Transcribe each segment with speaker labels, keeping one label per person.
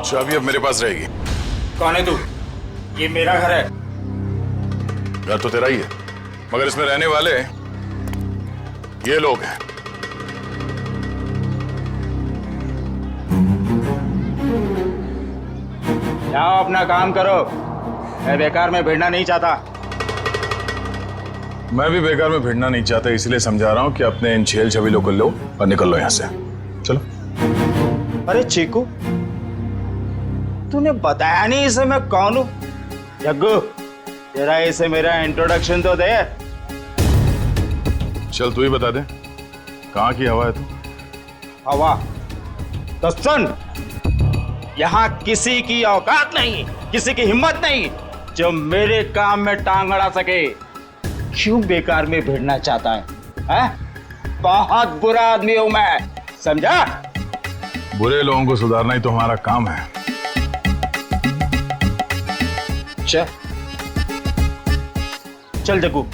Speaker 1: चाबी अब मेरे पास रहेगी।
Speaker 2: कौन है तू? ये मेरा घर है।
Speaker 1: घर तो तेरा ही है, मगर इसमें रहने वाले ये लोग हैं।
Speaker 2: जाओ अपना काम करो, मैं बेकार में भिड़ना नहीं चाहता।
Speaker 1: मैं भी बेकार में भिड़ना नहीं चाहता, इसलिए समझा रहा हूं कि अपने इन छेल छबीलों को लो और निकल लो यहां से। चलो।
Speaker 2: अरे चीकू, तूने बताया नहीं इसे मैं कौन हूं? जग्गू, तेरा इसे मेरा इंट्रोडक्शन तो दे।
Speaker 1: चल तू ही बता दे, कहाँ की हवा है तू?
Speaker 2: हवा? तो सुन, यहाँ किसी की औकात नहीं, किसी की हिम्मत नहीं जो मेरे काम में टांग अड़ा सके। क्यों बेकार में भिड़ना चाहता है? बहुत बुरा आदमी हूं मैं, समझा?
Speaker 1: बुरे लोगों को सुधारना ही तो हमारा काम है।
Speaker 2: चल जग्गू,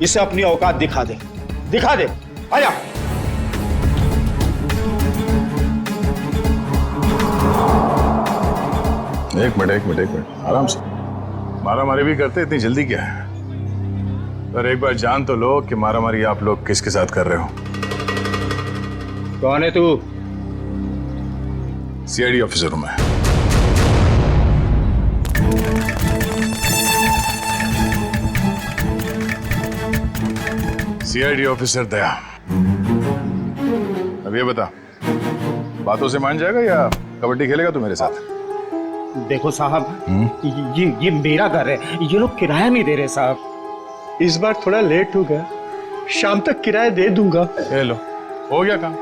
Speaker 2: इसे अपनी औकात दिखा दे, दिखा दे। आया।
Speaker 1: एक मिनट, आराम से। मारामारी भी करते, इतनी जल्दी क्या है? पर एक बार जान तो लो कि मारामारी आप लोग किसके साथ कर रहे हो।
Speaker 2: कौन है तू?
Speaker 1: सीआईडी ऑफिसर हूं मैं। सीआईडी ऑफिसर दया। अब ये बता, बातों से मान जाएगा या कबड्डी खेलेगा तू मेरे साथ?
Speaker 2: देखो साहब, ये मेरा घर है, ये लोग किराया नहीं दे रहे साहब।
Speaker 3: इस बार थोड़ा लेट हो गया, शाम तक किराया दे दूंगा।
Speaker 1: ये लो, हो गया काम।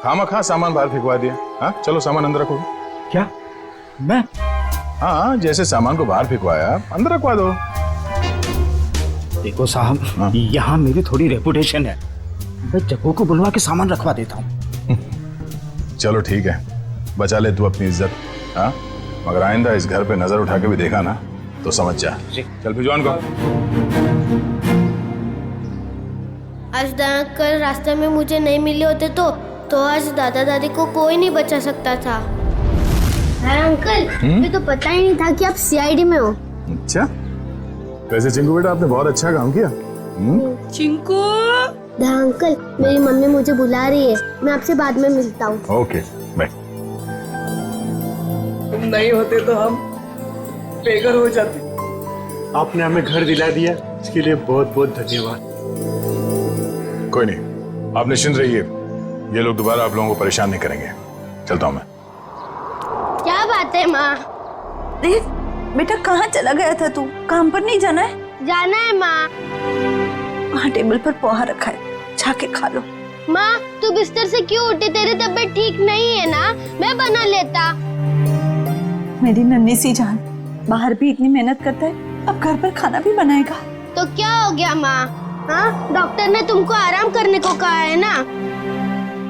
Speaker 1: खामा सामान बाहर फेंकवा दिया। हाँ चलो, सामान अंदर रखो।
Speaker 2: क्या? मैं?
Speaker 1: हाँ, जैसे सामान को बाहर फेंकवाया अंदर रखवा दो।
Speaker 2: देखो साहब,
Speaker 1: हाँ?
Speaker 2: यहाँ मेरी थोड़ी रेपुटेशन है, मैं जग्गू को बुलवा के सामान रखवा देता हूँ।
Speaker 1: चलो ठीक है, बचा ले तू अपनी इज्जत। हाँ, मगर आइंदा इस घर पे नजर उठा के भी देखा ना तो समझ जा। चल भिजवान को।
Speaker 4: आज दादा अंकल रास्ते में मुझे नहीं मिले होते तो आज दादा दादी को कोई नहीं बचा सकता था। अंकल, मुझे तो पता ही नहीं था कि आप सीआईडी में हो।
Speaker 1: अच्छा, वैसे चिंकू बेटा आपने बहुत अच्छा काम किया।
Speaker 4: चिंकू। दादा अंकल, मेरी मम्मी मुझे बुला रही है, मैं आपसे बाद में मिलता हूँ।
Speaker 1: Okay bye.
Speaker 5: तुम नहीं होते तो हम बेघर हो जाते।
Speaker 3: आपने हमें घर दिला दिया, इसके लिए बहुत बहुत धन्यवाद।
Speaker 1: कोई नहीं, आप निश्चिंत रहिए, ये लोग दोबारा आप लोगों को परेशान नहीं करेंगे। चलता हूँ मैं।
Speaker 4: क्या बात है माँ?
Speaker 6: देख बेटा, कहाँ चला गया था तू? काम पर नहीं जाना है?
Speaker 4: जाना है माँ।
Speaker 6: वहाँ टेबल पर पोहा रखा है, जाके खा लो।
Speaker 4: माँ, तू बिस्तर से क्यों उठी? तेरी तबीयत ठीक नहीं है ना? मैं बना लेता।
Speaker 6: मेरी नन्ही सी जान, बाहर भी इतनी मेहनत करता है, अब घर पर खाना भी बनाएगा।
Speaker 4: तो क्या हो गया माँ? हाँ, डॉक्टर ने तुमको आराम करने को कहा है ना।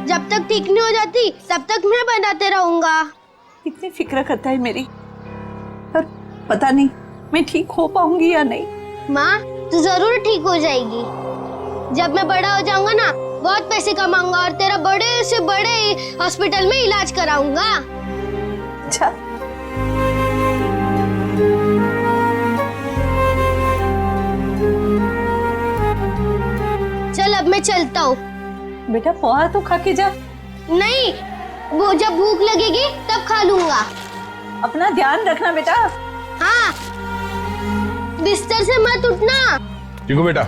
Speaker 4: जब तक ठीक नहीं हो जाती तब तक मैं बनाते रहूंगा।
Speaker 6: इतनी फिक्र करता है मेरी, पर पता नहीं मैं ठीक हो पाऊंगी या नहीं।
Speaker 4: माँ, तू जरूर ठीक हो जाएगी। जब मैं बड़ा हो जाऊंगा ना, बहुत पैसे कमाऊंगा और तेरा बड़े से बड़े हॉस्पिटल में इलाज कराऊंगा।
Speaker 6: अच्छा,
Speaker 4: चल अब मैं चलता हूँ।
Speaker 6: बेटा पोहा तो खा के जा।
Speaker 4: नहीं, वो जब भूख लगेगी तब खा लूंगा।
Speaker 6: अपना ध्यान रखना बेटा।
Speaker 4: हाँ, बिस्तर से मत उठना।
Speaker 1: चिंकू बेटा।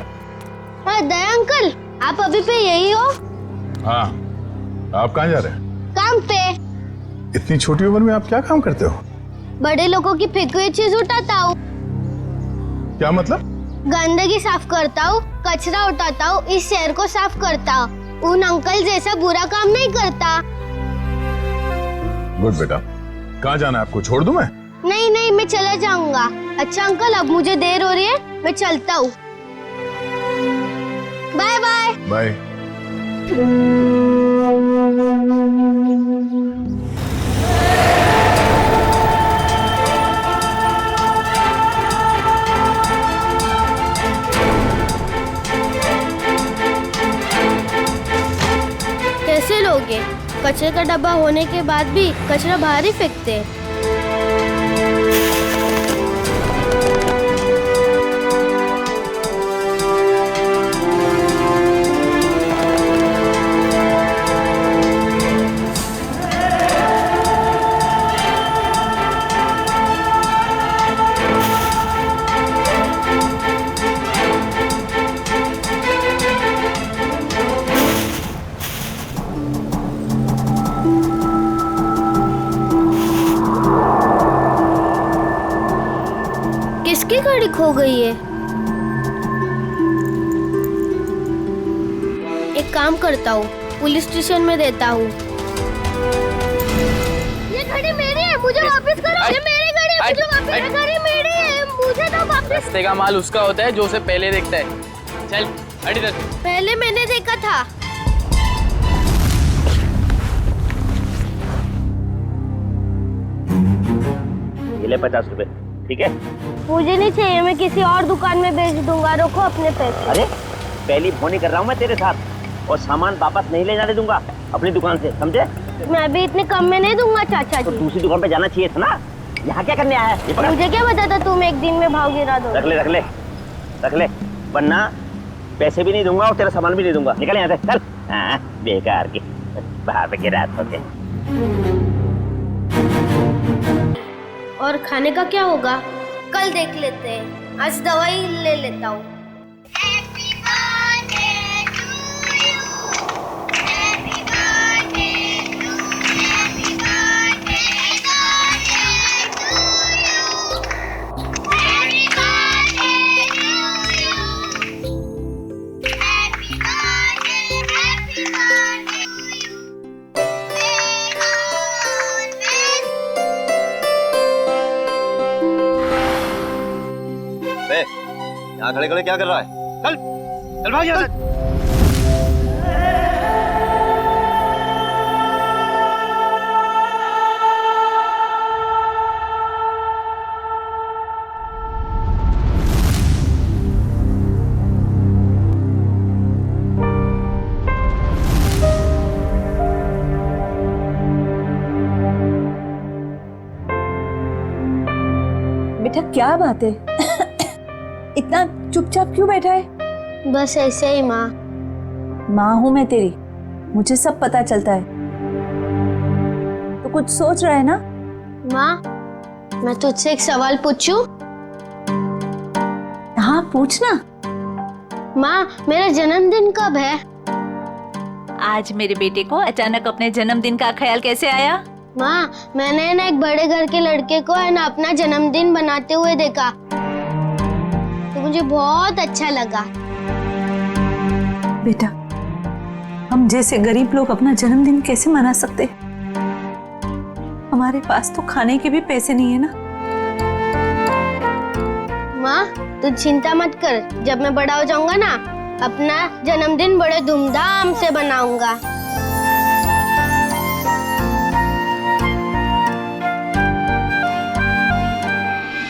Speaker 4: हाँ दया अंकल, आप अभी पे यही हो?
Speaker 1: हाँ, आप कहाँ जा रहे हैं?
Speaker 4: काम पे।
Speaker 1: इतनी छोटी उम्र में आप क्या काम करते हो?
Speaker 4: बड़े लोगों की फेंकी हुई चीज उठाता हूँ।
Speaker 1: क्या मतलब?
Speaker 4: गंदगी साफ करता हूँ, कचरा उठाता हूँ, इस शहर को साफ करता हूँ। उन अंकल जैसा बुरा काम नहीं करता।
Speaker 1: गुड बेटा। कहाँ जाना है आपको? छोड़ दूं मैं?
Speaker 4: नहीं नहीं, मैं चला जाऊंगा। अच्छा अंकल, अब मुझे देर हो रही है, मैं चलता हूँ। Bye bye.
Speaker 1: बाय।
Speaker 4: कैसे लोगे? कचरे का डब्बा होने के बाद भी कचरा बाहर ही फेंकते हैं। किसकी गाड़ी खो गई है? एक काम करता हूँ, पुलिस स्टेशन में देता हूँ। ये गाड़ी मेरी है, मुझे वापस करो। ये मेरी गाड़ी है, मुझे वापस। ये गाड़ी मेरी है, मुझे तो वापस।
Speaker 7: रास्ते का माल उसका होता है जो उसे पहले देखता है। चल हट इधर।
Speaker 4: पहले मैंने देखा था।
Speaker 8: ये ले 50 रुपए, ठीक है?
Speaker 4: मुझे नहीं चाहिए, मैं किसी और दुकान में बेच दूंगा। रखो अपने पैसे।
Speaker 8: अरे पहली फोन कर रहा हूँ मैं तेरे साथ, और सामान वापस नहीं ले जाने दूंगा अपनी दुकान से, समझे?
Speaker 4: मैं भी इतने कम में नहीं दूंगा चाचा
Speaker 8: तो
Speaker 4: जी।
Speaker 8: दूसरी दुकान पे जाना चाहिए था ना, यहाँ क्या करने आया है? ये पकड़।
Speaker 4: मुझे क्या पता था तुम एक दिन में भाव गिरा दो।
Speaker 8: रख ले रख ले रख ले, वरना पैसे भी नहीं दूंगा और तेरा सामान भी नहीं दूंगा। निकल यहाँ से, चल। हाँ, बेकार की बाहर पे गिरा होते।
Speaker 4: और खाने का क्या होगा? कल देख लेते हैं, आज दवाई ले लेता हूँ।
Speaker 8: यहाँ खड़े खड़े क्या कर रहा है? चल चल भाग यहाँ से।
Speaker 6: बेटा क्या बात है? इतना चुपचाप क्यों बैठा है?
Speaker 4: बस ऐसे ही माँ।
Speaker 6: माँ हूं मैं तेरी, मुझे सब पता चलता है। तो कुछ सोच रहा है ना?
Speaker 4: माँ, मैं तुझसे एक सवाल पूछूं?
Speaker 6: हाँ पूछना।
Speaker 4: माँ, मेरा जन्मदिन कब है?
Speaker 6: आज मेरे बेटे को अचानक अपने जन्मदिन का ख्याल कैसे आया?
Speaker 4: माँ, मैंने ना एक बड़े घर के लड़के को है ना अपना जन्मदिन बनाते हुए देखा, तो मुझे बहुत अच्छा लगा।
Speaker 6: बेटा, हम जैसे गरीब लोग अपना जन्मदिन कैसे मना सकते? हमारे पास तो खाने के भी पैसे नहीं है ना।
Speaker 4: माँ, तू चिंता मत कर, जब मैं बड़ा हो जाऊंगा ना, अपना जन्मदिन बड़े धूमधाम से बनाऊंगा।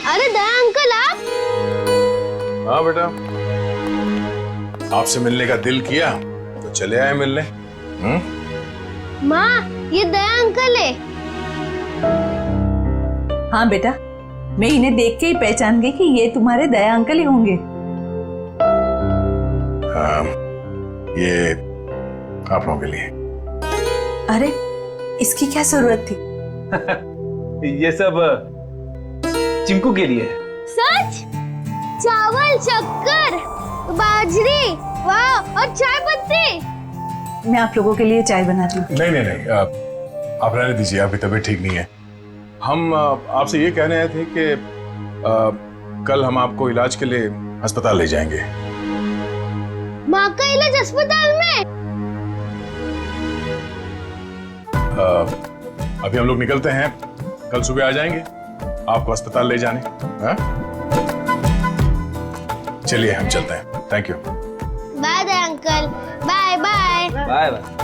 Speaker 4: अरे दया अंकल, आप?
Speaker 1: हाँ बेटा, आपसे मिलने का दिल किया तो चले आए मिलने।
Speaker 4: माँ, ये दया अंकल है।
Speaker 6: हाँ बेटा, मैं इन्हें देख के ही पहचान गई कि ये तुम्हारे दया अंकल ही होंगे।
Speaker 1: हाँ, ये आप लोगों के लिए।
Speaker 6: अरे इसकी क्या जरूरत थी?
Speaker 7: ये सब चिंकू के लिए।
Speaker 4: सच? चावल, शक्कर, बाजरी, वाह, और चाय पत्ती।
Speaker 6: मैं आप लोगों के लिए चाय बनाती हूँ।
Speaker 1: नहीं नहीं नहीं, आप रहने दीजिए, आपकी तबीयत ठीक नहीं है। हम आपसे ये कहने आए थे कि कल हम आपको इलाज के लिए अस्पताल ले जाएंगे।
Speaker 4: माँ का इलाज अस्पताल में?
Speaker 1: अभी हम लोग निकलते हैं, कल सुबह आ जाएंगे आपको अस्पताल ले जाने। हाँ? चलिए हम चलते हैं। Thank you.
Speaker 4: Bye Daya uncle, bye bye.
Speaker 7: Bye bye.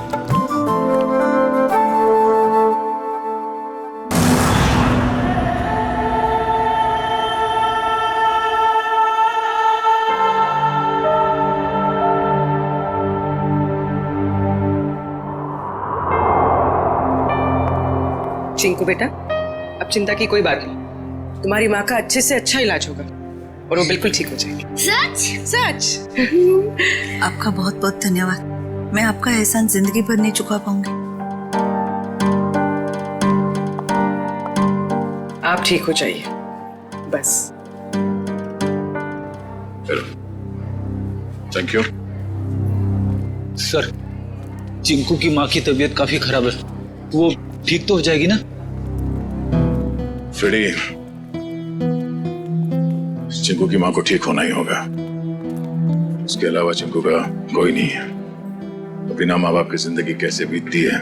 Speaker 5: Chinku बेटा, अब चिंता की कोई बात नहीं। तुम्हारी माँ का अच्छे से अच्छा इलाज होगा और वो बिल्कुल ठीक हो जाएगी।
Speaker 4: सच?
Speaker 5: सच।
Speaker 6: आपका बहुत बहुत धन्यवाद। मैं आपका एहसान जिंदगी भर नहीं चुका पाऊंगी।
Speaker 5: आप ठीक हो जाइए बस।
Speaker 1: Thank you.
Speaker 9: सर, चिंकू की माँ की तबीयत काफी खराब है, वो ठीक तो हो जाएगी ना?
Speaker 1: फ्रेडी, चिंकू की माँ को ठीक होना ही होगा। उसके अलावा चिंकू का कोई नहीं है। तो बिना माँ बाप की जिंदगी कैसे बीतती है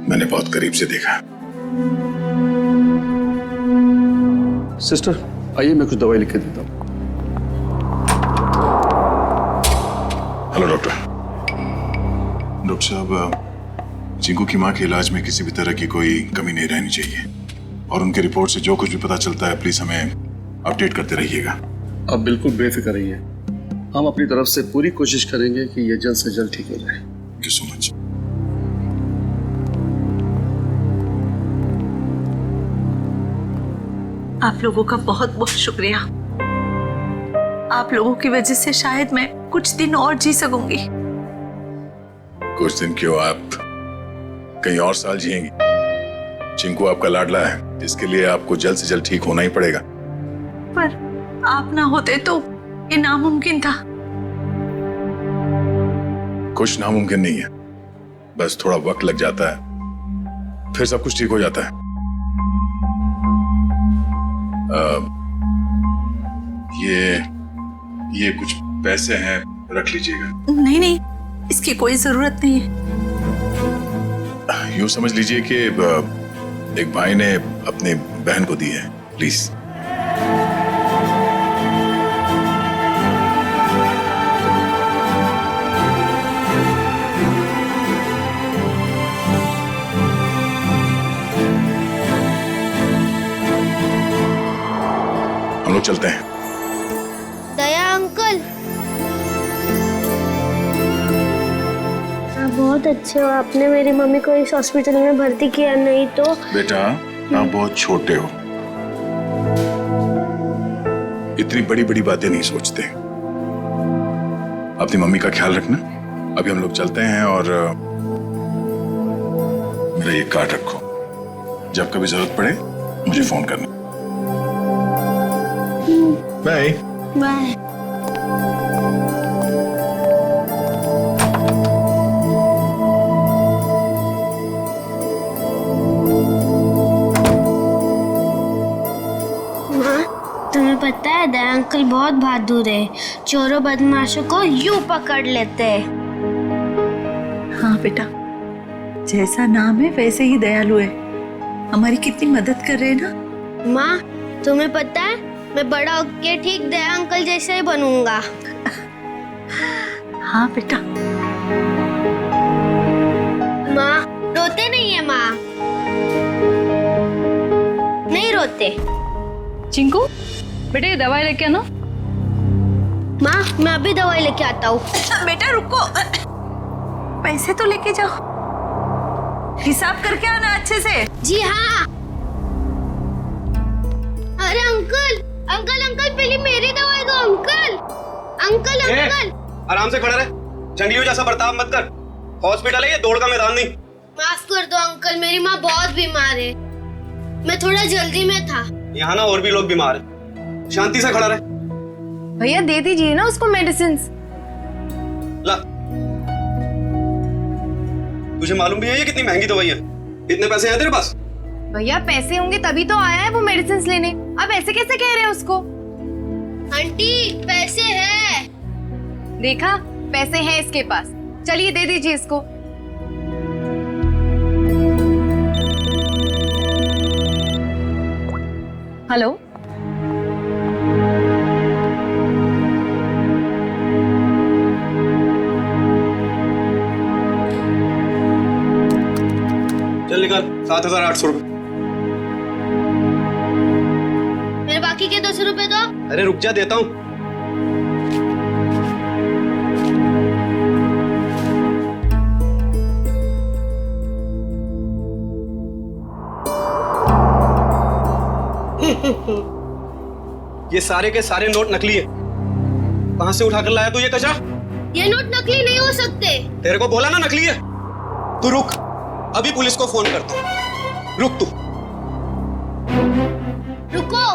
Speaker 1: मैंने बहुत करीब से देखा।
Speaker 3: सिस्टर आइए, मैं कुछ दवाई लिख के देता हूँ।
Speaker 1: हेलो डॉक्टर साहब, चिंकू की माँ के इलाज में किसी भी तरह की कोई कमी नहीं रहनी चाहिए और उनके रिपोर्ट से जो कुछ भी पता चलता है प्लीज हमें अपडेट करते रहिएगा।
Speaker 3: आप बिल्कुल बेफिक्र रहिए, हम अपनी तरफ से पूरी कोशिश करेंगे कि ये जल्द से जल्द ठीक हो जाए।
Speaker 1: Thank you so much.
Speaker 6: आप लोगों का बहुत बहुत शुक्रिया। आप लोगों की वजह से शायद मैं कुछ दिन और जी सकूंगी।
Speaker 1: कुछ दिन क्यों, आप कहीं और साल जिएंगी। चिंकू आपका लाडला है, इसके लिए आपको जल्द से जल्द ठीक होना ही पड़ेगा।
Speaker 6: पर आप ना होते तो ये नामुमकिन था।
Speaker 1: कुछ नामुमकिन नहीं है, बस थोड़ा वक्त लग जाता है, फिर सब कुछ ठीक हो जाता है। ये कुछ पैसे हैं, रख लीजिएगा।
Speaker 6: नहीं नहीं, इसकी कोई जरूरत नहीं है।
Speaker 1: यूं समझ लीजिए कि एक भाई ने अपनी बहन को दी है, प्लीज। हम लोग चलते हैं।
Speaker 4: दया अंकल, आप बहुत अच्छे हो। आपने मेरी मम्मी को इस हॉस्पिटल में भर्ती किया, नहीं तो।
Speaker 1: बेटा आप बहुत छोटे हो, इतनी बड़ी बड़ी बातें नहीं सोचते। अपनी मम्मी का ख्याल रखना। अभी हम लोग चलते हैं और मेरा ये कार्ड रखो, जब कभी जरूरत पड़े मुझे फोन करना। Bye
Speaker 4: bye. तुम्हें पता है दया अंकल बहुत बहादुर है, चोरों बदमाशों को यूं पकड़ लेते हैं।
Speaker 6: हाँ बेटा, जैसा नाम है वैसे ही दयालु है। हमारी कितनी मदद कर रहे हैं ना।
Speaker 4: माँ, तुम्हें पता है मैं बड़ा होके ठीक दया अंकल जैसे ही बनूंगा।
Speaker 6: हाँ बेटा।
Speaker 4: माँ रोते नहीं है। माँ नहीं रोते।
Speaker 10: चिंकू बेटा, ये दवाई लेके आना।
Speaker 4: माँ मैं अभी दवाई लेके आता हूँ।
Speaker 6: बेटा रुको, पैसे तो लेके जाओ, हिसाब करके आना अच्छे से।
Speaker 4: जी हाँ। अरे अंकल अंकल अंकल, पहले मेरी दवाई दो अंकल। अंकल अंकल
Speaker 2: आराम से खड़ा रहे, जंगलियों जैसा बर्ताव मत कर। हॉस्पिटल है ये, दौड़ का मैदान नहीं।
Speaker 4: माफ कर दो अंकल, मेरी माँ बहुत बीमार है, मैं थोड़ा जल्दी में था।
Speaker 2: यहाँ ना और भी लोग बीमार हैं, शांति से खड़ा रहे।
Speaker 10: भैया दे दीजिए ना उसको मेडिसिन।
Speaker 2: ला, तुझे मालूम भी है ये कितनी महंगी दवाई है? इतने पैसे हैं तेरे पास?
Speaker 10: भैया पैसे होंगे तभी तो आया है वो मेडिसिन लेने, अब ऐसे कैसे कह रहे हैं उसको?
Speaker 4: आंटी पैसे है।
Speaker 10: देखा, पैसे हैं इसके पास, चलिए दे दीजिए इसको। हेलो,
Speaker 2: चल निकाल 7,800 रुपए।
Speaker 4: मेरे बाकी के 200 रुपए दो।
Speaker 2: अरे रुक जा, देता हूँ।
Speaker 3: ये सारे के सारे नोट नकली है। कहां से उठाकर लाया तू ये कचा?
Speaker 4: ये नोट नकली नहीं हो सकते।
Speaker 3: तेरे को बोला ना नकली है। तू रुक, अभी पुलिस को फोन करता हूं। रुक तू।
Speaker 4: रुको,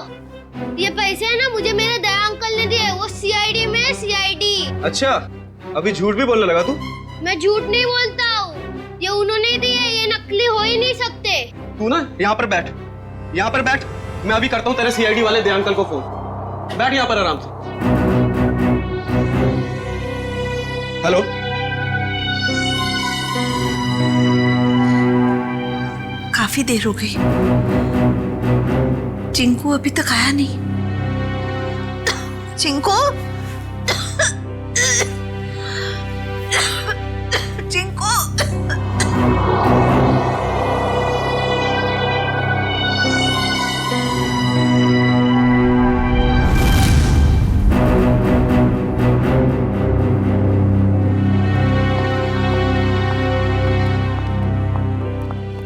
Speaker 4: ये पैसे है ना मुझे मेरे दया अंकल ने दिए। वो सीआईडी में है, सीआईडी।
Speaker 3: अच्छा, अभी झूठ भी बोलने लगा तू?
Speaker 4: मैं झूठ नहीं बोलता हूँ, ये उन्होंने दिए, ये नकली हो ही नहीं सकते।
Speaker 3: तू ना यहाँ पर बैठ, यहाँ पर बैठ। मैं अभी करता हूँ तेरे सीआईडी वाले दया अंकल को फोन। बैठ यहाँ पर आराम से। हेलो,
Speaker 6: काफी देर हो गई, चिंकू अभी तक आया नहीं। चिंकू, चिंकू।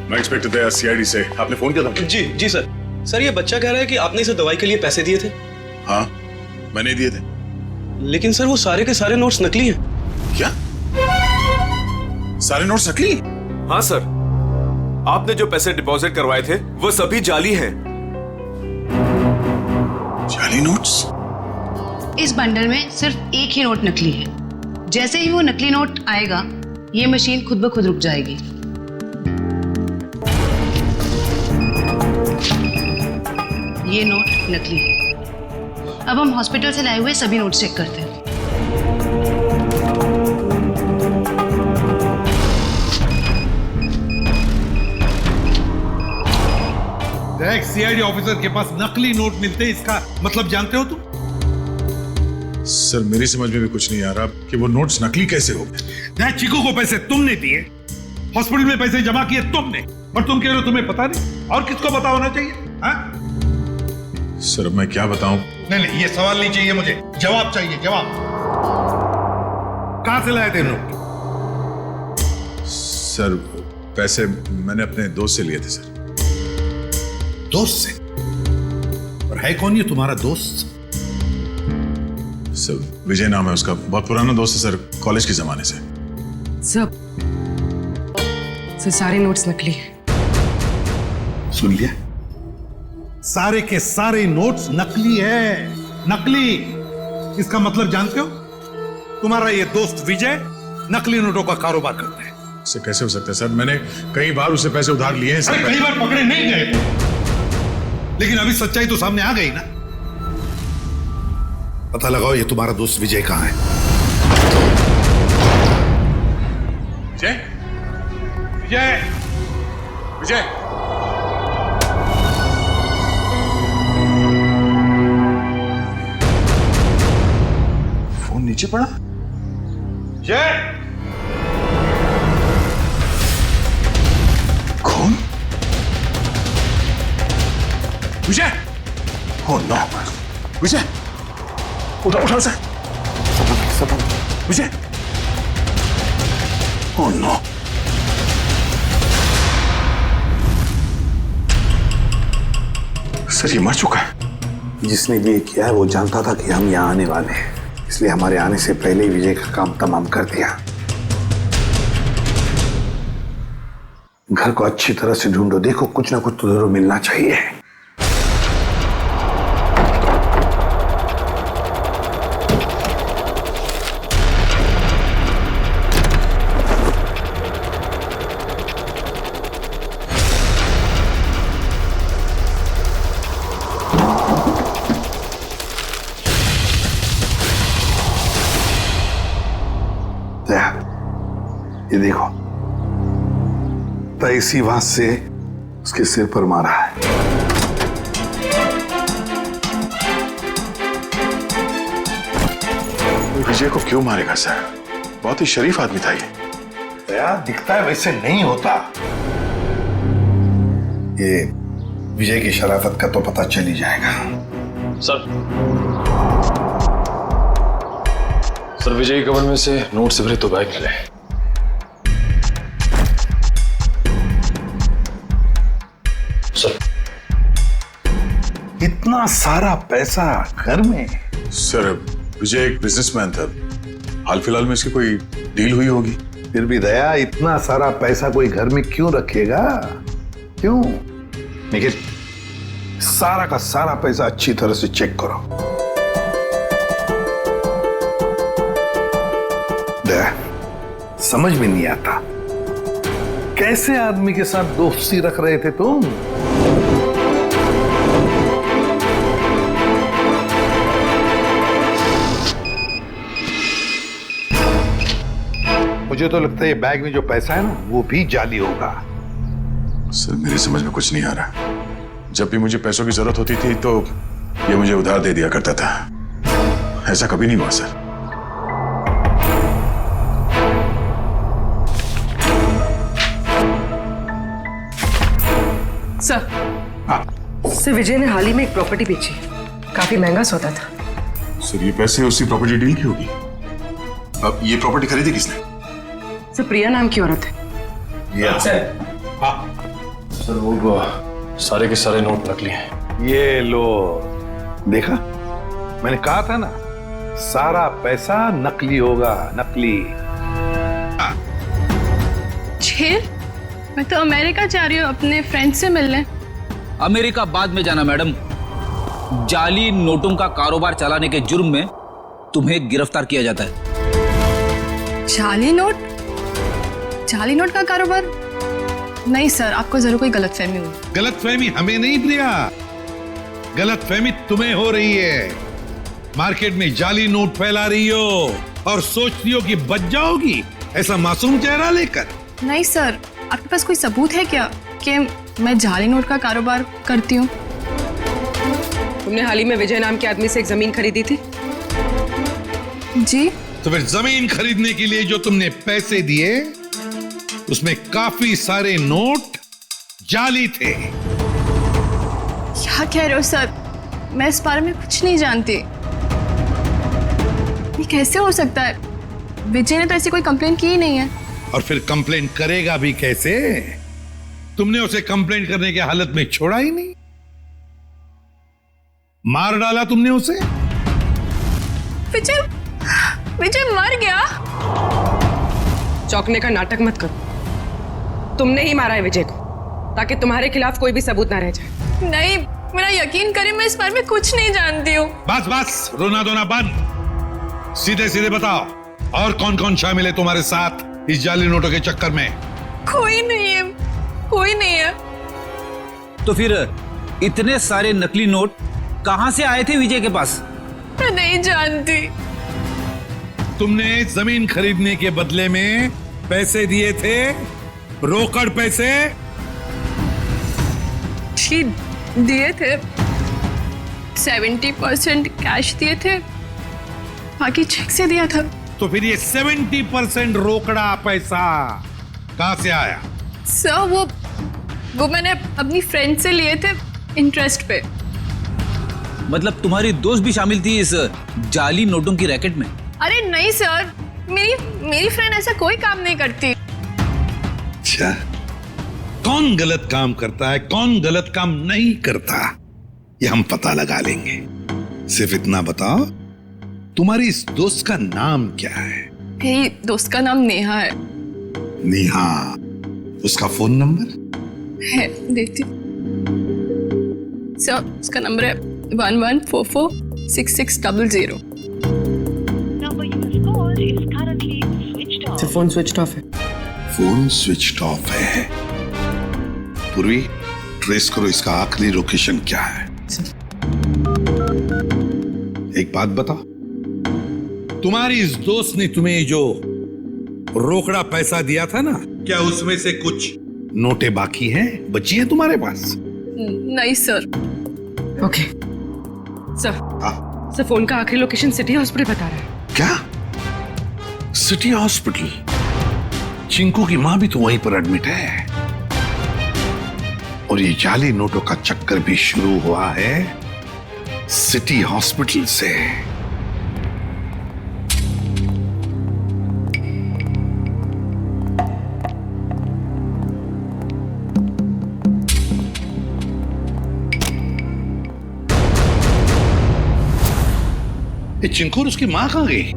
Speaker 1: मैं इंस्पेक्टर दया सीआईडी से। आपने फोन किया था?
Speaker 3: जी जी सर। सर ये बच्चा कह रहा है कि आपने इसे दवाई के लिए पैसे दिए थे।
Speaker 1: हाँ, मैंने दिए थे।
Speaker 3: लेकिन सर वो सारे के सारे नोट्स नकली हैं।
Speaker 1: क्या? सारे नोट्स नकली?
Speaker 11: हाँ सर, आपने जो पैसे डिपॉजिट करवाए थे वो सभी जाली हैं।
Speaker 1: जाली नोट्स?
Speaker 12: इस बंडल में सिर्फ एक ही नोट नकली है। जैसे ही वो नकली नोट आएगा, ये मशीन खुद ब खुद रुक जाएगी। ये नोट नकली है। अब हम हॉस्पिटल से लाए हुए सभी नोट चेक करते हैं।
Speaker 13: एक सीआईडी ऑफिसर के पास नकली नोट मिलते हैं, इसका मतलब जानते हो तुम?
Speaker 1: सर मेरी समझ में भी कुछ नहीं आ रहा कि वो नोट्स नकली कैसे हो गए।
Speaker 13: चीकू को पैसे तुमने दिए, हॉस्पिटल में पैसे जमा किए तुमने, और तुम कह रहे हो तुम्हें पता नहीं? और किसको पता होना चाहिए? हाँ?
Speaker 1: सर मैं क्या बताऊं?
Speaker 13: नहीं, ये सवाल नहीं चाहिए मुझे, जवाब चाहिए, जवाब। कहां से लाए थे नोट?
Speaker 1: सर पैसे मैंने अपने दोस्त से लिए थे सर।
Speaker 13: दोस्त से? और है कौन ये तुम्हारा दोस्त?
Speaker 1: सर विजय नाम है उसका, बहुत पुराना दोस्त है सर, कॉलेज के जमाने से।
Speaker 5: सर सारे नोट्स नकली हैं।
Speaker 13: सुन लिया? सारे के सारे नोट्स नकली है, नकली। इसका मतलब जानते हो? तुम्हारा ये दोस्त विजय नकली नोटों का कारोबार करता है।
Speaker 1: इससे कैसे हो सकता है सर? मैंने कई बार उससे पैसे उधार लिए हैं सर।
Speaker 13: कई बार पकड़े नहीं गए, लेकिन अभी सच्चाई तो सामने आ गई ना। पता लगाओ ये तुम्हारा दोस्त विजय कहां है।
Speaker 1: विजय, विजय, विजय। फोन नीचे पड़ा।
Speaker 13: जय,
Speaker 1: कौन? विजय! Oh no! विजय! उठा उठा sir. Vijay! Oh no! Sir ये मर चुका है।
Speaker 13: जिसने भी ये किया है वो जानता था कि हम यहाँ आने वाले हैं, इसलिए हमारे आने से पहले ही विजय का काम तमाम कर दिया। घर को अच्छी तरह से ढूंढो, देखो कुछ ना कुछ तो जरूर मिलना चाहिए। ये देखो, तो इसी बात से उसके सिर पर मारा है।
Speaker 1: विजय को क्यों मारेगा सर? बहुत ही शरीफ आदमी था ये।
Speaker 13: दया दिखता है वैसे नहीं होता। ये विजय की शराफत का तो पता चल ही जाएगा।
Speaker 11: सर विजय के कवर में से नोट से भरे तो बैग मिले।
Speaker 13: इतना सारा पैसा घर में?
Speaker 1: सर विजय एक बिजनेसमैन था, हाल फिलहाल में इसकी कोई डील हुई होगी।
Speaker 13: फिर भी दया, इतना सारा पैसा कोई घर में क्यों रखेगा? क्यों? निखिल, सारा का सारा पैसा अच्छी तरह से चेक करो। दया, समझ में नहीं आता कैसे आदमी के साथ दोस्ती रख रहे थे तुम? मुझे तो लगता है ये बैग में जो पैसा है ना, वो भी जाली होगा।
Speaker 1: सर मेरी समझ में कुछ नहीं आ रहा। जब भी मुझे पैसों की जरूरत होती थी तो ये मुझे उधार दे दिया करता था, ऐसा कभी नहीं हुआ सर।
Speaker 5: सर, सर विजय ने हाल ही में एक प्रॉपर्टी बेची, काफी महंगा सौदा था।
Speaker 1: सर ये पैसे उसी प्रॉपर्टी डील की होगी। अब ये प्रॉपर्टी खरीदी किसने?
Speaker 5: सर प्रिया नाम की औरत है।
Speaker 14: सर वो सारे के सारे नोट नकली हैं।
Speaker 13: ये लो, देखा, मैंने कहा था ना, सारा पैसा नकली होगा, नकली।
Speaker 15: छेर, मैं तो अमेरिका जा रही हूँ अपने फ्रेंड से मिलने।
Speaker 9: अमेरिका बाद में जाना मैडम, जाली नोटों का कारोबार चलाने के जुर्म में तुम्हें गिरफ्तार किया जाता है।
Speaker 15: जाली नोट? जाली नोट का कारोबार? नहीं सर, आपको जरूर कोई गलतफहमी हुई।
Speaker 13: गलतफहमी हमें नहीं प्रिया, गलतफहमी तुम्हें हो रही है। मार्केट में जाली नोट फैला रही हो और सोचती हो कि बच जाओगी ऐसा मासूम चेहरा लेकर।
Speaker 15: नहीं सर, आपके पास कोई सबूत है क्या कि मैं जाली नोट का कारोबार करती हूँ?
Speaker 5: तुमने हाल ही में विजय नाम के आदमी से एक जमीन खरीदी थी?
Speaker 15: जी।
Speaker 13: तो फिर जमीन खरीदने के लिए जो तुमने पैसे दिए, उसमें काफी सारे नोट जाली थे।
Speaker 15: क्या कह रहे हो सर? मैं इस बारे में कुछ नहीं जानती। ये कैसे हो सकता है? विजय ने तो ऐसी कोई कंप्लेन की ही नहीं है।
Speaker 13: और फिर कंप्लेंट करेगा भी कैसे? तुमने उसे कंप्लेंट करने के हालत में छोड़ा ही नहीं, मार डाला तुमने उसे।
Speaker 15: विजय, विजय मर गया?
Speaker 5: चौंकने का नाटक मत करो, तुमने ही मारा है विजय को, ताकि तुम्हारे खिलाफ कोई भी सबूत ना रह जाए।
Speaker 15: नहीं, मेरा यकीन करिए, मैं इस बारे में कुछ नहीं जानती हूँ।
Speaker 13: बस बस, रोना धोना बंद, सीधे सीधे बताओ, और कौन कौन शामिल है तुम्हारे साथ इस जाली नोटों के चक्कर में?
Speaker 15: कोई नहीं है, कोई नहीं है।
Speaker 9: तो फिर इतने सारे नकली नोट कहां से आए थे विजय के पास?
Speaker 15: मैं नहीं जानती।
Speaker 13: तुमने जमीन खरीदने के बदले में पैसे दिए थे, रोकड़ पैसे?
Speaker 15: जी दिए थे, 70% कैश दिए थे, बाकी चेक से दिया था।
Speaker 13: तो फिर ये 70% रोकड़ा पैसा कहां से आया?
Speaker 15: सर वो मैंने अपनी फ्रेंड से लिए थे इंटरेस्ट पे।
Speaker 9: मतलब तुम्हारी दोस्त भी शामिल थी इस जाली नोटों की रैकेट में?
Speaker 15: अरे नहीं सर, मेरी फ्रेंड ऐसा कोई काम नहीं करती।
Speaker 13: अच्छा, कौन गलत काम करता है, कौन गलत काम नहीं करता, ये हम पता लगा लेंगे। सिर्फ इतना बताओ, तुम्हारी इस दोस्त का नाम क्या है?
Speaker 15: मेरी दोस्त का नाम नेहा है।
Speaker 13: नेहा, उसका फोन नंबर
Speaker 15: है, देती हूँ। सर उसका नंबर है 11446600।
Speaker 5: फोन स्विच ऑफ है।
Speaker 13: फोन स्विच ऑफ है। पूर्वी, ट्रेस करो इसका आखिरी लोकेशन क्या है। एक बात बताओ, तुम्हारी इस दोस्त ने तुम्हें जो रोकड़ा पैसा दिया था ना, क्या उसमें से कुछ नोटें बाकी हैं, बची हैं तुम्हारे पास?
Speaker 15: नहीं sir.
Speaker 5: Okay sir, sir phone का आखिरी लोकेशन सिटी हॉस्पिटल बता रहा है।
Speaker 13: क्या? City hospital? चिंकू की मां भी तो वहीं पर एडमिट है, और ये जाली नोटों का चक्कर भी शुरू हुआ है सिटी हॉस्पिटल से। ये चिंकू और उसकी माँ कहाँ गई?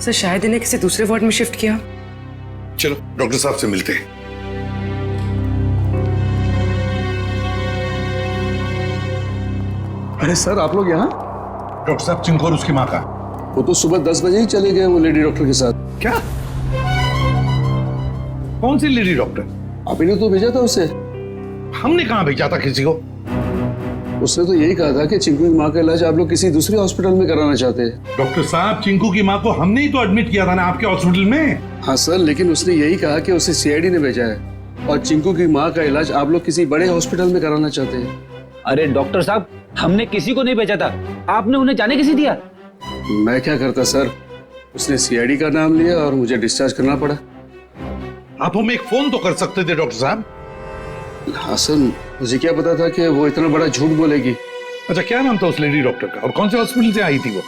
Speaker 5: सर शायद इन्हें किसी दूसरे वार्ड में शिफ्ट किया।
Speaker 13: चलो डॉक्टर साहब से मिलते हैं।
Speaker 14: अरे सर, आप लोग यहाँ?
Speaker 13: डॉक्टर साहब, चिंकू और उसकी माँ का?
Speaker 14: वो तो सुबह 10 बजे ही चले गए, वो लेडी डॉक्टर के साथ।
Speaker 13: क्या? कौन सी लेडी डॉक्टर?
Speaker 14: आप ही ने तो भेजा था उसे।
Speaker 13: हमने कहाँ भेजा था किसी को?
Speaker 14: उसने तो यही कहा था कि चिंकू की माँ का इलाज आप लोग किसी दूसरे हॉस्पिटल में कराना चाहते हैं।
Speaker 13: डॉक्टर साहब, चिंकू की माँ को हमने ही तो एडमिट किया था ना आपके हॉस्पिटल में।
Speaker 14: हाँ सर, लेकिन उसने यही कहा कि उसे सीआईडी ने भेजा है और चिंकू की माँ का इलाज आप लोग किसी बड़े हॉस्पिटल में कराना चाहते हैं।
Speaker 9: अरे डॉक्टर साहब, हमने किसी को नहीं भेजा था, आपने उन्हें जाने किसी दिया?
Speaker 14: मैं क्या करता सर, उसने सीआईडी का नाम लिया और मुझे डिस्चार्ज करना पड़ा।
Speaker 13: आप हमें एक फोन तो कर सकते थे डॉक्टर साहब।
Speaker 14: हाँ सर, मुझे क्या पता था कि वो इतना बड़ा झूठ बोलेगी।
Speaker 13: अच्छा, क्या नाम था उस लेडी डॉक्टर का और कौन से हॉस्पिटल से आई थी वो?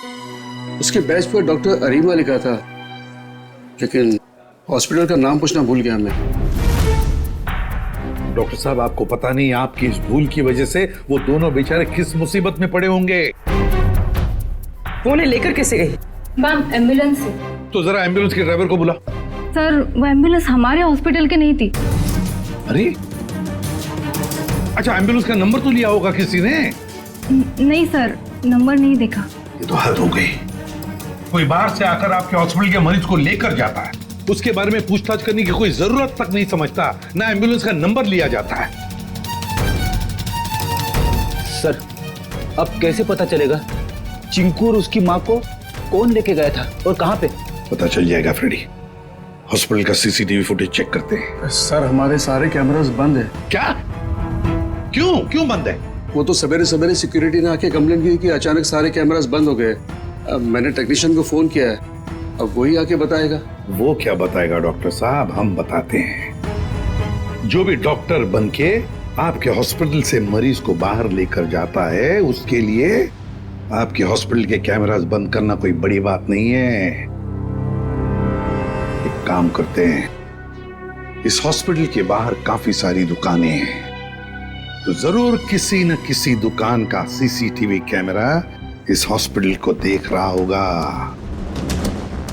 Speaker 14: उसके बैच पर डॉक्टर अरीमा लिखा था, लेकिन हॉस्पिटल का नाम पूछना भूल गया मैं।
Speaker 13: डॉक्टर साहब, आपको पता नहीं आपकी इस भूल की वजह से वो दोनों बेचारे किस मुसीबत में पड़े होंगे।
Speaker 5: वो उन्हें लेकर कैसे गई?
Speaker 16: मैम, एम्बुलेंस से।
Speaker 13: तो जरा एम्बुलेंस के ड्राइवर को बुला।
Speaker 16: सर, वो एम्बुलेंस हमारे हॉस्पिटल की नहीं थी।
Speaker 13: अरे अच्छा, एम्बुलेंस का नंबर तो लिया होगा किसी ने?
Speaker 16: नहीं सर, नंबर नहीं देखा।
Speaker 13: ये तो हद हो गई। कोई बाहर से आकर आपके हॉस्पिटल के मरीज को लेकर जाता है, उसके बारे में पूछताछ करने की कोई जरूरत तक नहीं समझता, ना एम्बुलेंस का नंबर लिया जाता है।
Speaker 9: सर, अब कैसे पता चलेगा चिंकू और उसकी माँ को कौन लेके गया था और कहाँ पे?
Speaker 13: पता चल जाएगा फ्रेडी। हॉस्पिटल का सीसीटीवी फुटेज चेक करते हैं।
Speaker 14: सर, हमारे सारे कैमरास बंद है।
Speaker 13: क्या? क्यों बंद है?
Speaker 14: वो तो सवेरे सवेरे सिक्योरिटी ने आके कंप्लेंट की कि अचानक सारे कैमरास बंद हो गए। अब मैंने टेक्नीशियन को फोन किया है, अब वही आके बताएगा।
Speaker 13: वो क्या बताएगा डॉक्टर साहब, हम बताते हैं। जो भी डॉक्टर बनके आपके हॉस्पिटल से मरीज को बाहर लेकर जाता है, उसके लिए आपके हॉस्पिटल के कैमरास बंद करना कोई बड़ी बात नहीं है। एक काम करते हैं, इस हॉस्पिटल के बाहर काफी सारी दुकानें हैं, तो जरूर किसी न किसी दुकान का सीसीटीवी कैमरा इस हॉस्पिटल को देख रहा होगा,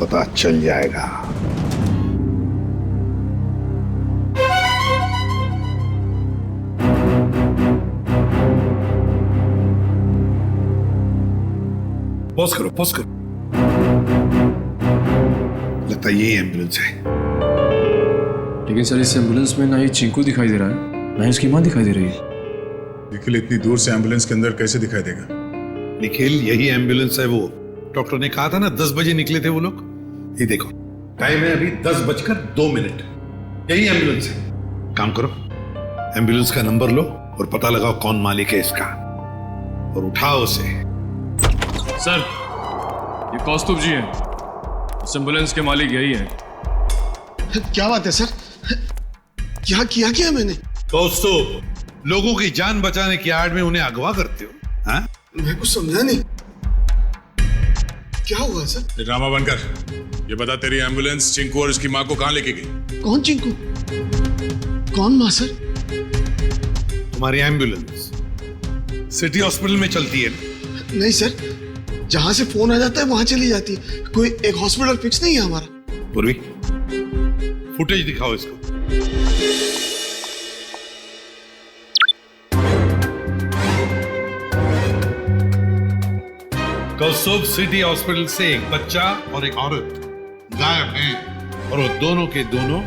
Speaker 13: पता चल जाएगा। पॉज करो। लगता है ये एम्बुलेंस है।
Speaker 14: लेकिन सर, इस एम्बुलेंस में ना ही चिंकू दिखाई दे रहा है, ना ही उसकी माँ दिखाई दे रही है।
Speaker 1: निखिल इतनी दूर से एम्बुलेंस के अंदर कैसे दिखाई देगा?
Speaker 13: निखिल, यही एम्बुलेंस है। वो डॉक्टर ने कहा था ना 10 बजे निकले थे वो लोग। ये देखो, टाइम है अभी 10:02। यही एम्बुलेंस है। काम करो, एम्बुलेंस का नंबर लो और पता लगाओ कौन मालिक है इसका, और उठाओ उसे।
Speaker 14: सर, ये कौस्तुभ जी हैं, इस एम्बुलेंस के मालिक यही हैं।
Speaker 17: क्या बात है सर? क्या किया मैंने?
Speaker 13: कौस्तुभ, लोगों की जान बचाने की आड़ में उन्हें अगवा करते हो? हाँ?
Speaker 17: मैं कुछ समझा नहीं। क्या हुआ सर?
Speaker 1: ड्रामा बनकर ये बता, तेरी एम्बुलेंस चिंकू और उसकी माँ को कहाँ लेके गई?
Speaker 17: कौन चिंकू? कौन माँ सर?
Speaker 13: तुम्हारी एम्बुलेंस सिटी हॉस्पिटल में चलती है?
Speaker 17: नहीं सर, जहां से फोन आ जाता है वहां चली जाती है। कोई एक हॉस्पिटल फिक्स नहीं है हमारा।
Speaker 13: पूर्वी, फुटेज दिखाओ इसको। कौस्तुभ, सिटी हॉस्पिटल से एक बच्चा और एक औरत गायब हैं, और वो दोनों के दोनों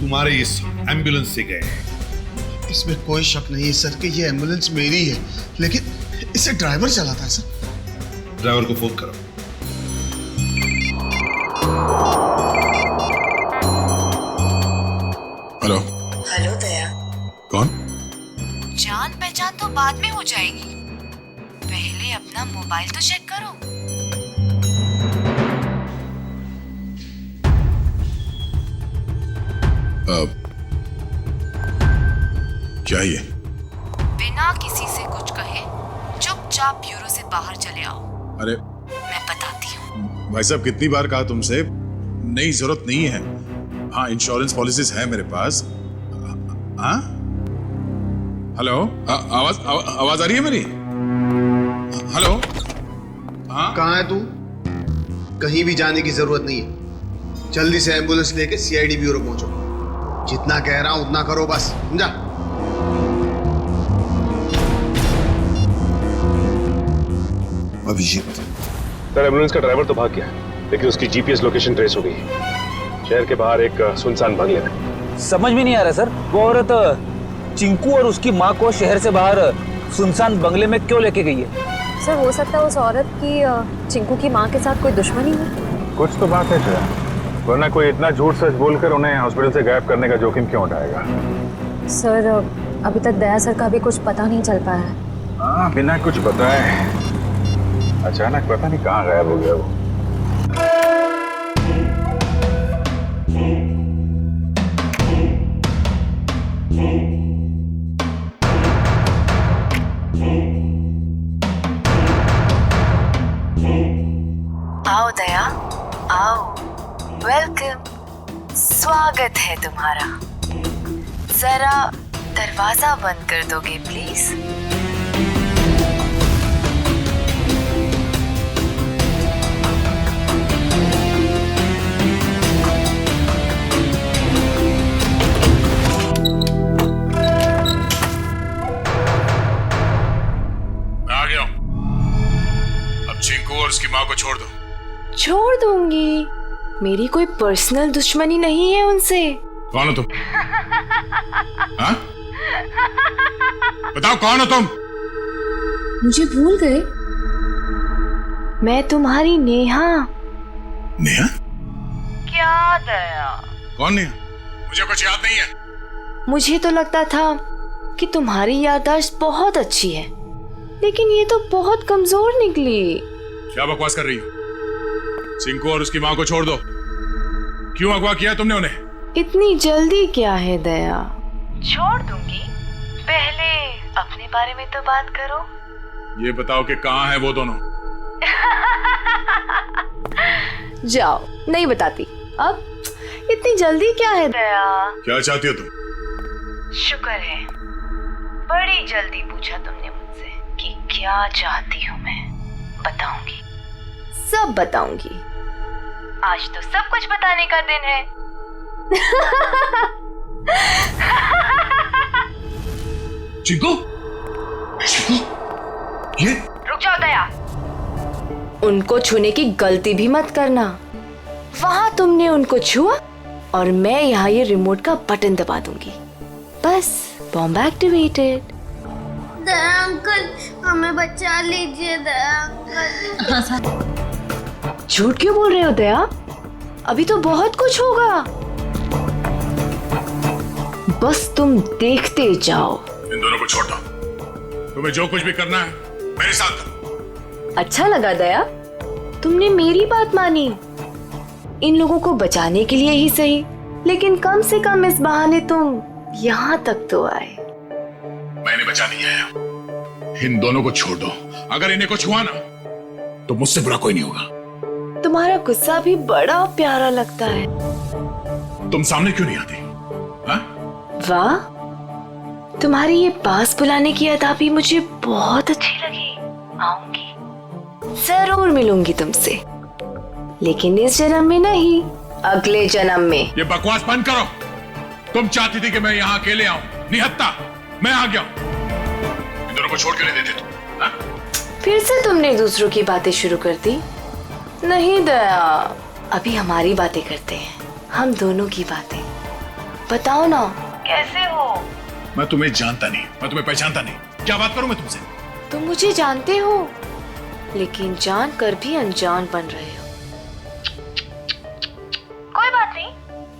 Speaker 13: तुम्हारे इस एम्बुलेंस से गए हैं।
Speaker 17: इसमें कोई शक नहीं है सर कि ये एम्बुलेंस मेरी है, लेकिन इसे ड्राइवर चलाता है सर।
Speaker 13: ड्राइवर को फोन करो।
Speaker 10: हेलो दया।
Speaker 1: कौन?
Speaker 10: जान पहचान तो बाद में हो जाएगी, पहले अपना मोबाइल तो चेक करो।
Speaker 1: क्या ये?
Speaker 10: बिना किसी से कुछ कहे चुपचाप ब्यूरो से बाहर चले आओ।
Speaker 1: अरे
Speaker 10: मैं बताती हूँ।
Speaker 1: भाई साहब, कितनी बार कहा तुमसे, नहीं जरूरत नहीं है। हाँ, इंश्योरेंस पॉलिसीज है मेरे पास। हाँ, हेलो, आवाज आ रही है मेरी? हेलो,
Speaker 17: कहाँ है तू? कहीं भी जाने की जरूरत नहीं है, जल्दी से एम्बुलेंस लेके सीआईडी ब्यूरो पहुंचो। जितना कह रहा हूं उतना करो बस, समझा?
Speaker 13: अभिजीत,
Speaker 11: सर एम्बुलेंस का ड्राइवर तो भाग गया, लेकिन उसकी जीपीएस लोकेशन ट्रेस हो गई है। शहर के बाहर एक सुनसान बंगले में।
Speaker 9: समझ में नहीं आ रहा सर, वो औरत चिंकू और उसकी माँ को शहर से बाहर सुनसान बंगले में क्यों लेके गई है?
Speaker 18: सर हो सकता है उस औरत की चिंकू की माँ के साथ कोई दुश्मनी हो।
Speaker 1: कुछ तो बात है जया, वरना कोई इतना झूठ सच बोलकर उन्हें हॉस्पिटल से गायब करने का जोखिम क्यों उठाएगा?
Speaker 18: सर अभी तक दया सर का भी कुछ पता नहीं चल पाया है।
Speaker 1: हाँ, बिना कुछ बताए अचानक पता नहीं कहाँ गायब हो गया वो।
Speaker 10: आओ दया, आओ, वेलकम, स्वागत है तुम्हारा। जरा दरवाजा बंद कर दोगे प्लीज?
Speaker 1: आ गया हूं। अब चिंकू और उसकी माँ को छोड़ दो।
Speaker 18: छोड़ दूंगी, मेरी कोई पर्सनल दुश्मनी नहीं है उनसे।
Speaker 1: कौन हो तुम? हाँ? बताओ कौन हो तुम?
Speaker 18: मुझे भूल गए? मैं तुम्हारी नेहा।
Speaker 1: नेहा?
Speaker 10: क्या दया?
Speaker 1: कौन नेहा? मुझे कुछ याद नहीं है।
Speaker 18: मुझे तो लगता था कि तुम्हारी याददाश्त बहुत अच्छी है, लेकिन ये तो बहुत कमजोर निकली।
Speaker 1: क्या बकवास कर रही हो? चिंकू और उसकी माँ को छोड़ दो। क्यों अगवा किया तुमने उन्हें?
Speaker 18: इतनी जल्दी क्या है दया?
Speaker 10: छोड़ दूंगी, पहले अपने बारे में तो बात करो।
Speaker 1: ये बताओ कि कहाँ है वो दोनों?
Speaker 18: जाओ, नहीं बताती। अब इतनी जल्दी क्या है दया?
Speaker 1: क्या चाहती हो तुम?
Speaker 10: शुक्र है, बड़ी जल्दी पूछा तुमने मुझसे कि क्या चाहती हूँ मैं। बताऊंगी,
Speaker 18: सब बताऊंगी।
Speaker 10: आज तो सब कुछ बताने का दिन है।
Speaker 1: चिंकू? चिंकू? ये?
Speaker 10: रुक जाओ दया।
Speaker 18: उनको छूने की गलती भी मत करना। वहां तुमने उनको छुआ और मैं यहाँ ये रिमोट का बटन दबा दूंगी। बस, बॉम्ब एक्टिवेटेड।
Speaker 4: दया अंकल, हमें बचा लीजिए दया अंकल।
Speaker 18: झूठ क्यों बोल रहे हो दया? अभी तो बहुत कुछ होगा, बस तुम देखते जाओ।
Speaker 1: इन दोनों को छोड़ दो। तुम्हें जो कुछ भी करना है मेरे साथ करो।
Speaker 18: अच्छा लगा दया, तुमने मेरी बात मानी। इन लोगों को बचाने के लिए ही सही, लेकिन कम से कम इस बहाने तुम यहाँ तक तो आए।
Speaker 1: मैंने बचा नहीं आया। इन दोनों को छोड़ दो। अगर इन्हें को छुआ ना तो मुझसे बुरा कोई नहीं होगा।
Speaker 18: तुम्हारा गुस्सा भी बड़ा प्यारा लगता है।
Speaker 1: तुम सामने क्यों नहीं आती?
Speaker 18: वाह, तुम्हारी ये पास बुलाने की अदा भी मुझे बहुत अच्छी लगी। आऊंगी, जरूर मिलूंगी तुमसे, लेकिन इस जन्म में नहीं, अगले जन्म में।
Speaker 1: ये बकवास बंद करो। तुम चाहती थी कि मैं यहाँ अकेले आऊं, निहत्ता मैं आ गया। इन दोनों को छोड़ के नहीं देते तुम।
Speaker 18: फिर से तुमने दूसरों की बातें शुरू कर दी। नहीं दया, अभी हमारी बातें करते हैं, हम दोनों की बातें। बताओ ना,
Speaker 10: कैसे हो?
Speaker 1: मैं तुम्हें जानता नहीं, मैं तुम्हें पहचानता नहीं। क्या बात करूं मैं तुमसे?
Speaker 18: तुम मुझे जानते हो, लेकिन जान कर भी अनजान बन रहे हो।
Speaker 10: कोई बात नहीं।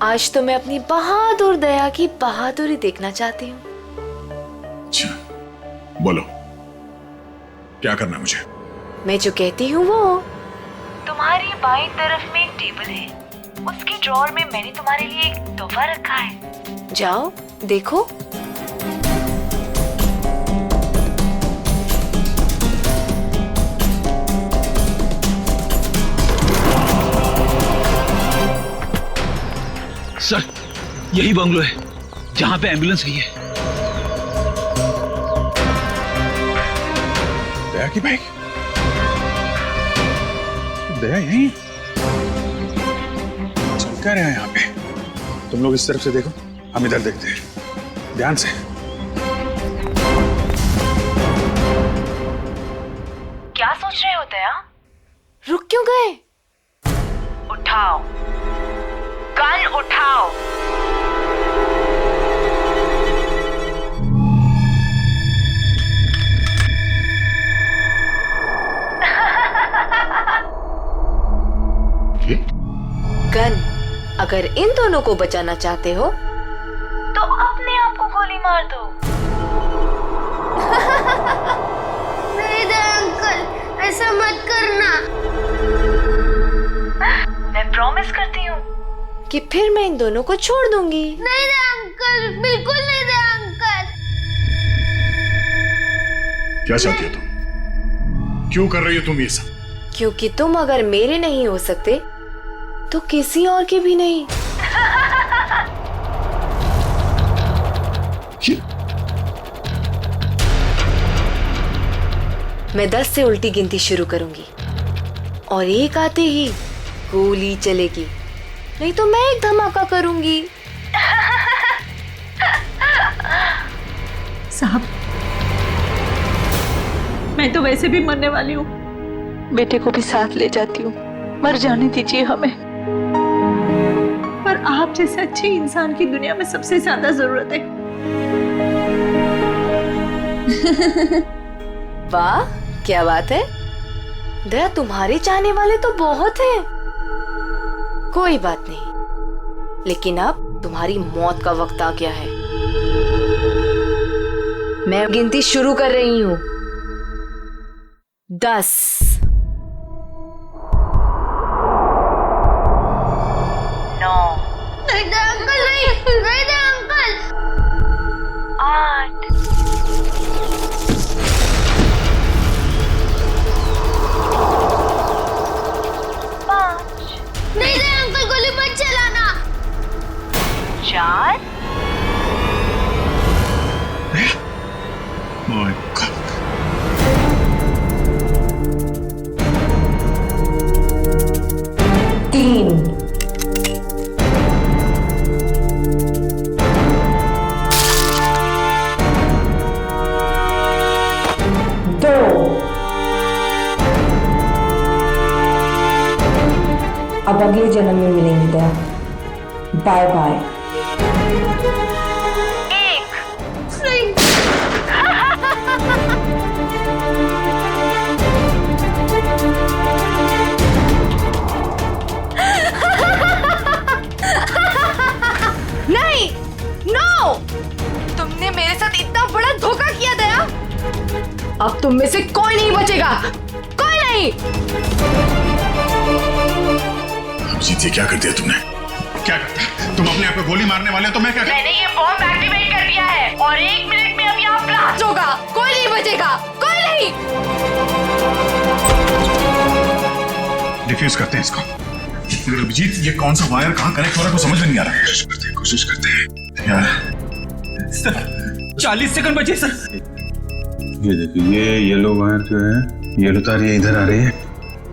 Speaker 18: आज तो मैं अपनी बहादुर दया की बहादुरी देखना चाहती हूँ।
Speaker 1: अच्छा, बोलो क्या करना है मुझे?
Speaker 18: मैं जो कहती हूँ वो।
Speaker 10: तुम्हारी बाईं तरफ में एक टेबल है, उसके ड्रॉअर में मैंने तुम्हारे लिए एक तोहफा रखा है।
Speaker 18: जाओ देखो।
Speaker 9: सर, यही बंगलो है जहां पे एम्बुलेंस गई है।
Speaker 1: दया की बाइक? दया यहीं चल क्या रहा है यहाँ पे? तुम लोग इस तरफ से देखो, हम इधर देखते हैं ध्यान से।
Speaker 10: क्या सोच रहे हो दया? रुक क्यों गए? उठाओ, गन उठाओ।
Speaker 18: गन, अगर इन दोनों को बचाना चाहते हो
Speaker 10: तो अपने आप को गोली मार दो।
Speaker 4: नहीं दया अंकल, ऐसा मत करना।
Speaker 10: मैं प्रॉमिस करती हूँ
Speaker 18: कि फिर मैं इन दोनों को छोड़ दूंगी।
Speaker 4: नहीं दया अंकल, बिल्कुल नहीं दया अंकल।
Speaker 1: क्या चाहती हो तुम? क्यों कर रही हो तुम ये सब?
Speaker 18: क्योंकि तुम अगर मेरे नहीं हो सकते तो किसी और के भी नहीं। मैं 10 से उल्टी गिनती शुरू करूंगी और 1 आते ही गोली चलेगी, नहीं तो मैं एक धमाका करूंगी।
Speaker 6: साहब, मैं तो वैसे भी मरने वाली हूँ, बेटे को भी साथ ले जाती हूँ, मर जाने दीजिए हमें। पर आप जैसे अच्छे इंसान की दुनिया में सबसे ज्यादा जरूरत है।
Speaker 18: वाह, क्या बात है दया, तुम्हारे चाहने वाले तो बहुत हैं। कोई बात नहीं, लेकिन अब तुम्हारी मौत का वक्त आ गया है। मैं गिनती शुरू कर रही हूँ। 10,
Speaker 10: 9,
Speaker 4: नहीं दया अंकल, नहीं दया अंकल।
Speaker 10: 8, 5,
Speaker 4: नहीं दया अंकल, गोली मत चलाना।
Speaker 10: 4,
Speaker 1: My God.
Speaker 18: 3, 2, अब अगले जन्म में मिलेंगे दया। Bye bye.
Speaker 10: नहीं, नो! तुमने मेरे साथ इतना बड़ा धोखा किया दया।
Speaker 18: अब तुम में से कोई नहीं बचेगा, कोई नहीं।
Speaker 1: अभिजीत, ये क्या कर दिया तुमने? क्या करता? तुम अपने आप को गोली मारने वाले हो तो मैं क्या?
Speaker 10: मैंने ये बॉम्ब एक्टिवेट कर दिया है और 1 मिनट में अब यहाँ ब्लास्ट होगा। कोई नहीं बचेगा, कोई नहीं।
Speaker 1: डिफ्यूज करते हैं इसको। अभिजीत, ये कौन सा वायर कहाँ कनेक्ट हो रहा है कुछ समझ में नहीं आ रहा है। कोशिश करते हैं यार।
Speaker 9: सर 40 सेकंड बचे सर।
Speaker 1: ये देखिए, ये येलो वायर जो है, येलो तार ये इधर आ रही है,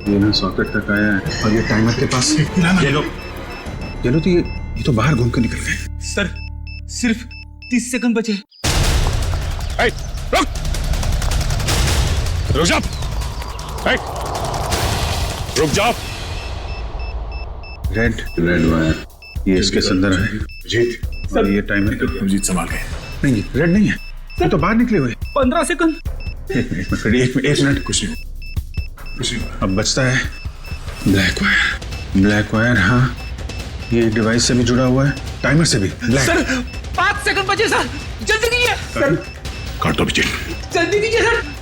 Speaker 1: ये ना सॉकेट तक आया है और ये टाइमर के पास येलो तो ये तो बाहर घूम के निकल गए।
Speaker 9: सर सिर्फ 30 सेकंड बचे।
Speaker 1: रुक जा, रुक जाओ। रेड वायर ये इसके अंदर है। जीत और ये टाइमर के जीत संभाल के। नहीं, रेड नहीं है, ये तो बाहर निकले हुए।
Speaker 9: 15 सेकंड।
Speaker 1: एक मिनट, कुछ नहीं। अब बचता है ब्लैक वायर। हाँ, ये डिवाइस से भी जुड़ा हुआ है, टाइमर से भी।
Speaker 9: सर 5 सेकंड बचे सर, जल्दी कीजिए। सर
Speaker 1: काट दो अभिजीत,
Speaker 9: जल्दी कीजिए सर।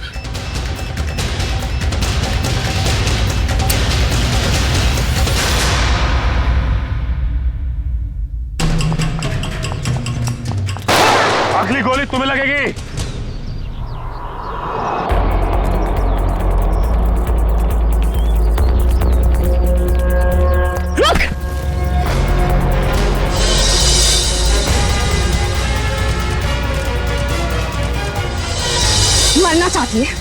Speaker 11: अगली गोली तुम्हें लगेगी।
Speaker 10: रुक!
Speaker 16: मरना चाहती है?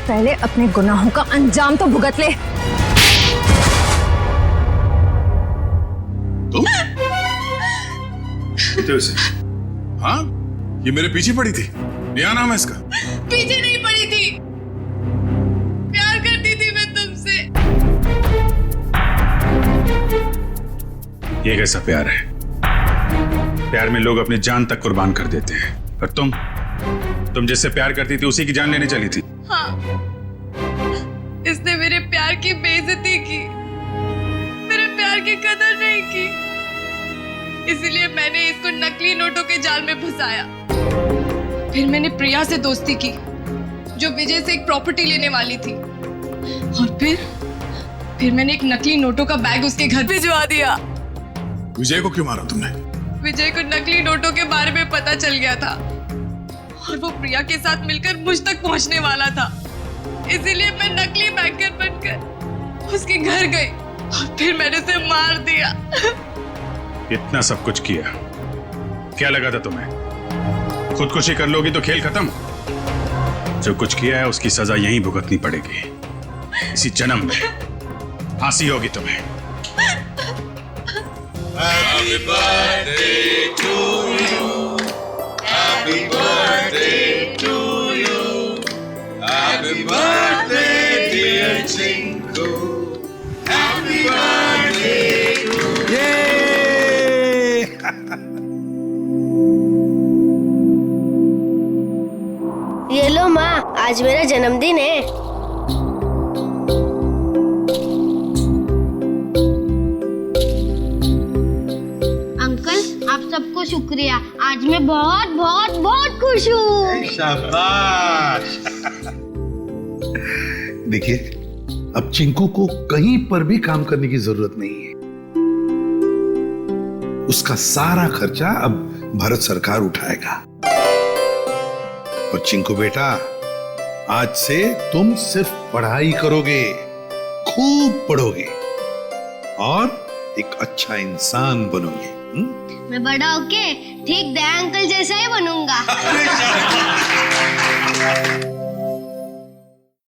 Speaker 16: पहले अपने गुनाहों का अंजाम तो भुगत ले।
Speaker 1: हो इसे? हाँ, ये मेरे पीछे पड़ी थी। क्या नाम है इसका?
Speaker 15: पीछे नहीं पड़ी थी, प्यार करती थी मैं तुमसे।
Speaker 1: ये कैसा प्यार है? प्यार में लोग अपनी जान तक कुर्बान कर देते हैं, और तुम जिससे प्यार करती थी उसी की जान लेने चली थी।
Speaker 15: हाँ, इसने मेरे प्यार की बेइज्जती की, मेरे प्यार की कदर नहीं की, इसीलिए मैंने इसको नकली नोटों के जाल में फंसाया। फिर मैंने प्रिया से दोस्ती की, जो विजय से एक प्रॉपर्टी लेने वाली थी, और फिर मैंने एक नकली नोटों का बैग उसके घर भिजवा दिया।
Speaker 1: विजय को क्यों मारा तुमने?
Speaker 15: विजय को नकली नोटों के बारे में पता चल गया था, और वो प्रिया के साथ मिलकर मुझ तक पहुंचने वाला था, इसीलिए मैं नकली बैंकर बनकर उसके घर गई, और फिर मैंने उसे मार दिया।
Speaker 1: इतना सब कुछ किया, क्या लगा था तुम्हें? खुदकुशी कर लोगी तो खेल खत्म? जो कुछ किया है उसकी सजा यहीं भुगतनी पड़ेगी, इसी जन्म में फांसी होगी तुम्हें।
Speaker 19: Happy birthday to you. Happy birthday to you. Happy birthday dear Chinku. Happy birthday to you.
Speaker 4: ये लो माँ, आज मेरा जन्मदिन है। अंकल, आप सबको शुक्रिया, आज मैं बहुत बहुत बहुत खुश हूँ।
Speaker 13: शाबाश। देखिए, अब चिंकू को कहीं पर भी काम करने की जरूरत नहीं है। उसका सारा खर्चा अब भारत सरकार उठाएगा। और चिंकू बेटा, आज से तुम सिर्फ पढ़ाई करोगे, खूब पढ़ोगे और एक अच्छा इंसान बनोगे।
Speaker 4: मैं बड़ा होके ठीक दया अंकल जैसा ही बनूंगा।